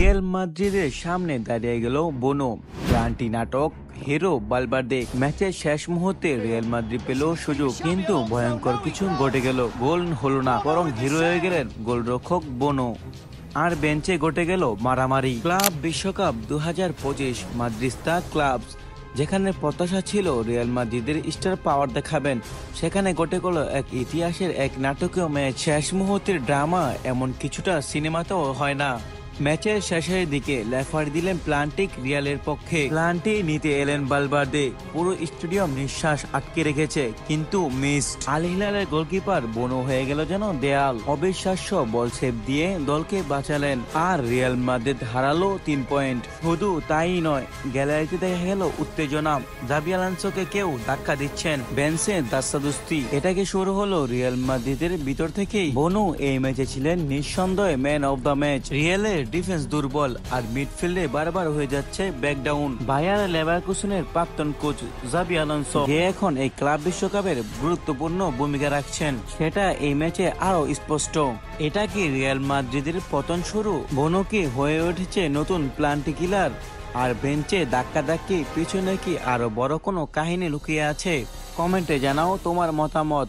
Real মাদ্রিদের সামনে দাঁড়িয়ে গেল বোনো। গানটি নাটক হিরো বালবার্দে। ম্যাচের শেষ মুহূর্তে রিয়াল মাদ্রিদ পেল সুযোগ, কিন্তু ভয়ঙ্কর কিছু ঘটে গেল। গোল হলো না, বরং হিরো হয়ে গেলেন গোলরক্ষক বোনো। আর বেঞ্চে ঘটে গেল মারামারি। ক্লাব বিশ্বকাপ 2025 মাদ্রিস্তা ক্লাবস, যেখানে প্রত্যাশা ছিল রিয়াল মাদ্রিদের স্টার পাওয়ার দেখাবেন, সেখানে ঘটে গেল এক ইতিহাসের এক নাটকীয় ম্যাচ। শেষ মুহূর্তের ড্রামা এমন কিছুটা সিনেমাতেও হয় না। ম্যাচের শেষের দিকে লেফারি দিলেন প্লান্টিক রিয়ালের পক্ষে। প্লান্টি নিতে এলেন বালবার্দে। পুরো স্টেডিয়াম নিঃশ্বাস আটকে রেখেছে, কিন্তু মিসড। আল হিলালের গোলকিপার বোনো হয়ে গেল যেন দেয়াল। অবিশ্বাস্য বল সেভ দিয়ে দলকে বাঁচালেন, আর রিয়াল মাদ্রিদ হারালো 3 পয়েন্ট। শুধু তাই নয়, গ্যালারিতে দেখা গেল উত্তেজনা। জাবি আলোনসোকে কেউ ধাক্কা দিচ্ছেন, বেঞ্চে দাস্তাদুস্তি। এটা কি শুরু হলো রিয়াল মাদ্রিদের ভিতর থেকেই? বোনো এই ম্যাচে ছিলেন নিঃসন্দেহে ম্যান অফ দ্য ম্যাচ। রিয়ালের ডিফেন্স দুর্বল, আর মিডফিল্ডে বারবার হয়ে যাচ্ছে ব্যাকডাউন। বায়ার লেভারকুসেনের প্রাক্তন কোচ জাবি আলোনসো, যে এখন এই ক্লাব বিশ্বকাপের গুরুত্বপূর্ণ ভূমিকা রাখছেন, সেটা এই ম্যাচে আরো স্পষ্ট। এটা কি রিয়াল মাদ্রিদের পতন শুরু? বোনো কি হয়ে উঠেছে নতুন প্লান্টি কিলার? আর বেঞ্চে ধাক্কাধাক্কি পিছনে কি আরো বড় কোনো কাহিনী লুকিয়ে আছে? কমেন্টে জানাও তোমার মতামত।